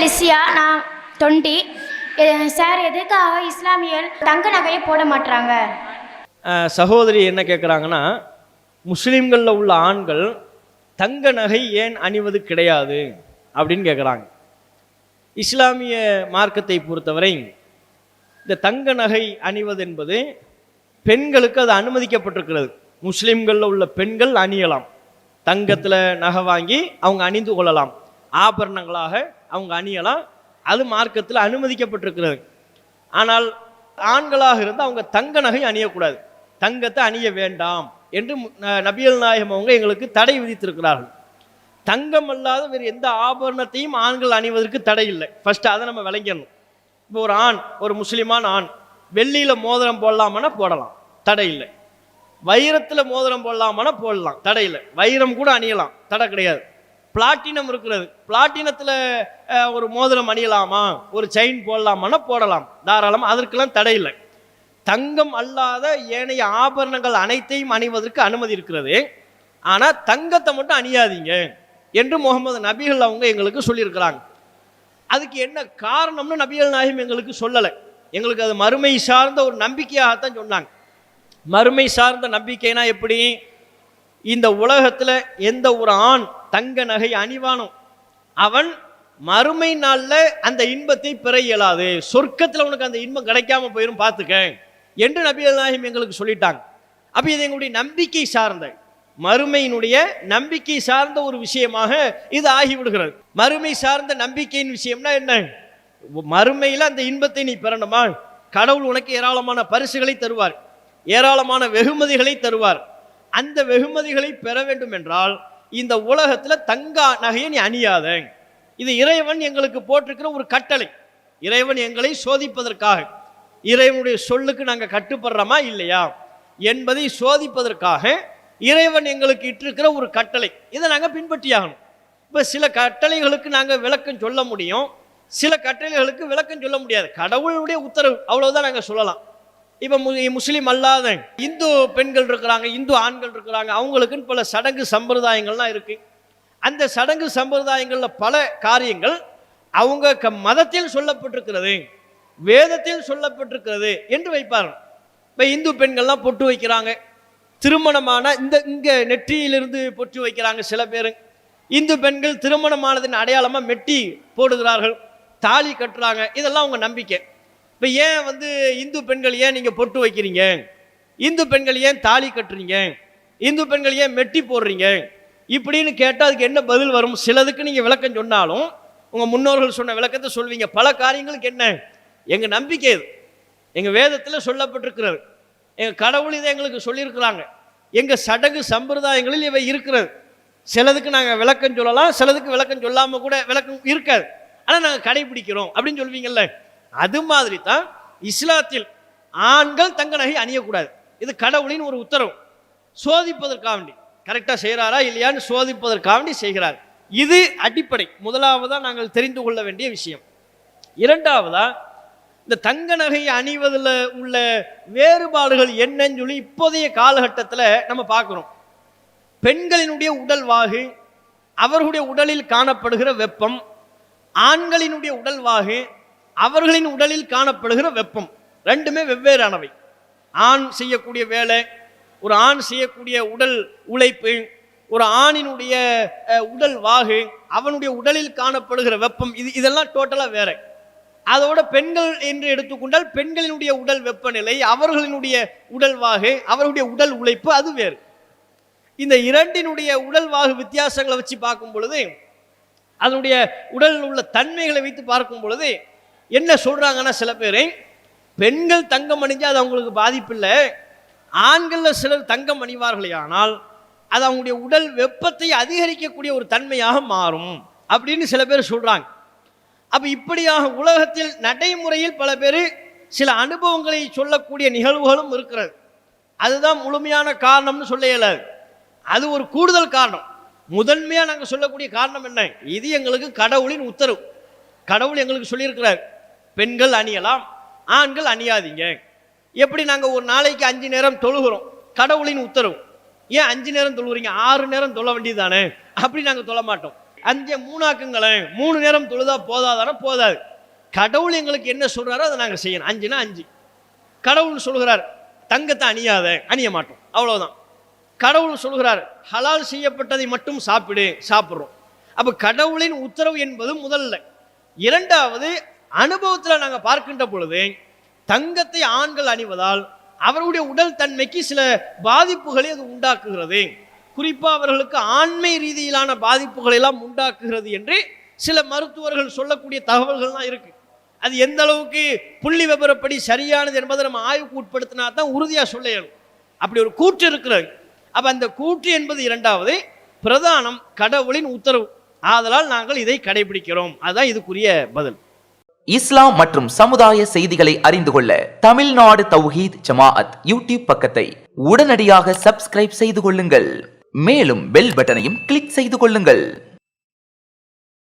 லிசியா, நான் 20. சார், எதுக்காக இஸ்லாமியர் தங்க நகையை போட மாட்டாங்க? சகோதரி என்ன கேட்குறாங்கன்னா, முஸ்லீம்களில் உள்ள ஆண்கள் தங்க நகை ஏன் அணிவது கிடையாது அப்படின்னு கேட்குறாங்க. இஸ்லாமிய மார்க்கத்தை பொறுத்தவரை இந்த தங்க நகை அணிவது என்பது பெண்களுக்கு அது அனுமதிக்கப்பட்டிருக்கிறது. முஸ்லீம்களில் உள்ள பெண்கள் அணியலாம், தங்கத்தில் நகை வாங்கி அவங்க அணிந்து கொள்ளலாம், ஆபரணங்களாக அவங்க அணியலாம், அது மார்க்கத்தில் அனுமதிக்கப்பட்டிருக்கிறது. ஆனால் ஆண்களாக இருந்து அவங்க தங்க நகை அணியக்கூடாது, தங்கத்தை அணிய வேண்டாம் என்று நபிகள் நாயகம் அவங்க எங்களுக்கு தடை விதித்திருக்கிறார்கள். தங்கம் அல்லாத வேறு எந்த ஆபரணத்தையும் ஆண்கள் அணிவதற்கு தடை இல்லை. ஃபர்ஸ்ட் அதை நம்ம விளங்கணும். இப்போ ஒரு ஆண், ஒரு முஸ்லிமான ஆண் வெள்ளியில் மோதிரம் போடலாமன்னா போடலாம், தடை இல்லை. வைரத்தில் மோதிரம் போடலாமன்னா போடலாம், தடை இல்லை. வைரம் கூட அணியலாம், தடை கிடையாது. பிளாட்டினம் இருக்கிறது, பிளாட்டினத்தில் ஒரு மோதிரம் அணியலாமா, ஒரு செயின் போடலாமான்னா போடலாம், தாராளமாக, அதற்கெல்லாம் தடை இல்லை. தங்கம் அல்லாத ஏனைய ஆபரணங்கள் அனைத்தையும் அணிவதற்கு அனுமதி இருக்கிறது. ஆனால் தங்கத்தை மட்டும் அணியாதீங்க என்று முகமது நபிகள் அவங்க எங்களுக்கு சொல்லியிருக்கிறாங்க. அதுக்கு என்ன காரணம்னு நபிகள் நாயகம் எங்களுக்கு சொல்லலை. எங்களுக்கு அது மறுமை சார்ந்த ஒரு நம்பிக்கையாகத்தான் சொன்னாங்க. மறுமை சார்ந்த நம்பிக்கைனா எப்படி? இந்த உலகத்தில் எந்த ஒரு ஆண் தங்க நகை அணிவானோ அவன் மறுமை நாளில் அந்த இன்பத்தை பெற இயலாது, சொர்க்கத்தில் உனக்கு அந்த இன்பம் கிடைக்காம போயிடும் பார்த்துக்க என்று நபிகள் நாயகம் எங்களுக்கு சொல்லிட்டாங்க. அப்போ இது எங்களுடைய நம்பிக்கை சார்ந்த, மறுமையினுடைய நம்பிக்கை சார்ந்த ஒரு விஷயமாக இது ஆகிவிடுகிறது. மறுமை சார்ந்த நம்பிக்கையின் விஷயம்னா என்ன? மறுமையில் அந்த இன்பத்தை நீ பெறணுமா, கடவுள் உனக்கு ஏராளமான பரிசுகளை தருவார், ஏராளமான வெகுமதிகளை தருவார். அந்த வெகுமதிகளை பெற வேண்டும் என்றால் இந்த உலகத்தில் தங்க நகையை நீ அணியாத. இது இறைவன் எங்களுக்கு போட்டிருக்கிற ஒரு கட்டளை. இறைவன் எங்களை சோதிப்பதற்காக, இறைவனுடைய சொல்லுக்கு நாங்கள் கட்டுப்படுறோமா இல்லையா என்பதை சோதிப்பதற்காக இறைவன் எங்களுக்கு இட்டிருக்கிற ஒரு கட்டளை. இதை நாங்கள் பின்பற்றியாகணும். இப்போ சில கட்டளைகளுக்கு நாங்கள் விளக்கம் சொல்ல முடியும், சில கட்டளைகளுக்கு விளக்கம் சொல்ல முடியாது. கடவுளுடைய உத்தரவு, அவ்வளவுதான் நாங்கள் சொல்லலாம். இப்போ முஸ்லீம் அல்லாத இந்து பெண்கள் இருக்கிறாங்க, இந்து ஆண்கள் இருக்கிறாங்க, அவங்களுக்குன்னு பல சடங்கு சம்பிரதாயங்கள்லாம் இருக்கு. அந்த சடங்கு சம்பிரதாயங்களில் பல காரியங்கள் அவங்க மதத்தில் சொல்லப்பட்டிருக்கிறது, வேதத்தில் சொல்லப்பட்டிருக்கிறது என்று வைப்பார்கள். இப்போ இந்து பெண்கள்லாம் பொட்டு வைக்கிறாங்க, திருமணமான இங்கே நெற்றியிலிருந்து பொட்டு வைக்கிறாங்க சில பேர். இந்து பெண்கள் திருமணமானதின் அடையாளமாக மெட்டி போடுகிறார்கள், தாலி கட்டுறாங்க, இதெல்லாம் அவங்க நம்பிக்கை. இப்போ ஏன் இந்து பெண்கள் ஏன் நீங்கள் பொட்டு வைக்கிறீங்க, இந்து பெண்கள் ஏன் தாலி கட்டுறீங்க, இந்து பெண்கள் ஏன் மெட்டி போடுறீங்க இப்படின்னு கேட்டால் அதுக்கு என்ன பதில் வரும்? சிலதுக்கு நீங்கள் விளக்கம் சொன்னாலும் உங்கள் முன்னோர்கள் சொன்ன விளக்கத்தை சொல்வீங்க. பல காரியங்களுக்கு என்ன, எங்கள் நம்பிக்கை இது, எங்கள் வேதத்தில் சொல்லப்பட்டிருக்கிறது, எங்கள் கடவுள் இதை எங்களுக்கு சொல்லியிருக்கிறாங்க, எங்கள் சடங்கு சம்பிரதாயங்களில் இவை இருக்கிறது. சிலதுக்கு நாங்கள் விளக்கம் சொல்லலாம், சிலதுக்கு விளக்கம் சொல்லாமல் கூட விளக்கம் இருக்காது, ஆனால் நாங்கள் கடைபிடிக்கிறோம் அப்படின்னு சொல்வீங்கல்ல. அது மாதிரி தான் இஸ்லாத்தில் ஆண்கள் தங்க நகை அணியக்கூடாது. இது கடவுளின் ஒரு உத்தரவு, சோதிப்பதற்காக வேண்டி, கரெக்டாக செய்கிறாரா இல்லையான்னு சோதிப்பதற்காக வேண்டி செய்கிறார். இது அடிப்படை, முதலாவதா நாங்கள் தெரிந்து கொள்ள வேண்டிய விஷயம். இரண்டாவதா, இந்த தங்க நகை அணிவதில் உள்ள வேறுபாடுகள் என்னன்னு சொல்லி இப்போதைய காலகட்டத்தில் நம்ம பார்க்குறோம். பெண்களினுடைய உடல் வாகு, அவர்களுடைய உடலில் காணப்படுகிற வெப்பம், ஆண்களினுடைய உடல் வாகு, அவர்களின் உடலில் காணப்படுகிற வெப்பம், ரெண்டுமே வெவ்வேறானவை. ஆண் செய்யக்கூடிய வேலை, ஒரு ஆண் செய்யக்கூடிய உடல் உழைப்பு, ஒரு ஆணினுடைய உடல் வாகு, அவனுடைய உடலில் காணப்படுகிற வெப்பம், இதெல்லாம் டோட்டலாக வேற. அதோட பெண்கள் என்று எடுத்துக்கொண்டால் பெண்களினுடைய உடல் வெப்பநிலை, அவர்களினுடைய உடல் வாகு, அவர்களுடைய உடல் உழைப்பு அது வேறு. இந்த இரண்டினுடைய உடல் வாகு வித்தியாசங்களை வச்சு பார்க்கும் பொழுது, அதனுடைய உடலில் உள்ள தன்மைகளை வைத்து பார்க்கும் பொழுது என்ன சொல்றாங்கன்னா, சில பேரை பெண்கள் தங்கம் அணிஞ்சா அது அவங்களுக்கு பாதிப்பில்லை, ஆண்களில் சிலர் தங்கம் அணிவார்களே ஆனால் அது அவங்களுடைய உடல் வெப்பத்தை அதிகரிக்கக்கூடிய ஒரு தன்மையாக மாறும் அப்படின்னு சில பேர் சொல்றாங்க. அப்போ இப்படியாக உலகத்தில் நடைமுறையில் பல பேர் சில அனுபவங்களை சொல்லக்கூடிய நிகழ்வுகளும் இருக்கிறது. அதுதான் முழுமையான காரணம்னு சொல்ல இயலாது, அது ஒரு கூடுதல் காரணம். முதன்மையாக நாங்கள் சொல்லக்கூடிய காரணம் என்ன? இது எங்களுக்கு கடவுளின் உத்தரவு. கடவுள் எங்களுக்கு சொல்லியிருக்கிறார், பெண்கள் அணியலாம், ஆண்கள் அணியாதீங்க. எப்படி நாங்கள் ஒரு நாளைக்கு 5 நேரம் தொழுகிறோம், கடவுளின் உத்தரவு. ஏன் 5 நேரம் தொழுகிறீங்க, 6 நேரம் தொழ வேண்டியது தானே, அப்படி நாங்கள் தொழ மாட்டோம். அஞ்சு 3 ஆக்குங்களேன், 3 நேரம் தொழுதா போதாதானே? போதாது. கடவுள் எங்களுக்கு என்ன சொல்றாரோ அதை நாங்கள் செய்யணும். 5னா 5. கடவுள் சொல்கிறார் தங்கத்தை அணியாத, அணிய மாட்டோம், அவ்வளவுதான். கடவுள் சொல்கிறார் ஹலால் செய்யப்பட்டதை மட்டும் சாப்பிடு, சாப்பிட்றோம். அப்போ கடவுளின் உத்தரவு என்பது முதல்ல. இரண்டாவது, அனுபவத்தில் நாங்கள் பார்க்கின்ற பொழுது தங்கத்தை ஆண்கள் அணிவதால் அவருடைய உடல் தன்மைக்கு சில பாதிப்புகளை அது உண்டாக்குகிறது. குறிப்பாக அவர்களுக்கு ஆண்மை ரீதியிலான பாதிப்புகளை எல்லாம் உண்டாக்குகிறது என்று சில மருத்துவர்கள் சொல்லக்கூடிய தகவல்கள்லாம் இருக்கு. அது எந்த அளவுக்கு புள்ளி விபரப்படி சரியானது என்பதை நம்ம ஆய்வுக்கு உட்படுத்தினா தான் உறுதியாக சொல்ல இயலும். அப்படி ஒரு கூற்று இருக்கிறது. அப்போ அந்த கூற்று என்பது இரண்டாவது. பிரதானம் கடவுளின் உத்தரவு, ஆதலால் நாங்கள் இதை கடைபிடிக்கிறோம். அதுதான் இதுக்குரிய பதில். இஸ்லாம் மற்றும் சமுதாய செய்திகளை அறிந்து கொள்ள தமிழ்நாடு தௌஹீத் ஜமாஅத் யூடியூப் பக்கத்தை உடனடியாக சப்ஸ்கிரைப் செய்து கொள்ளுங்கள். மேலும் பெல் பட்டனையும் கிளிக் செய்து கொள்ளுங்கள்.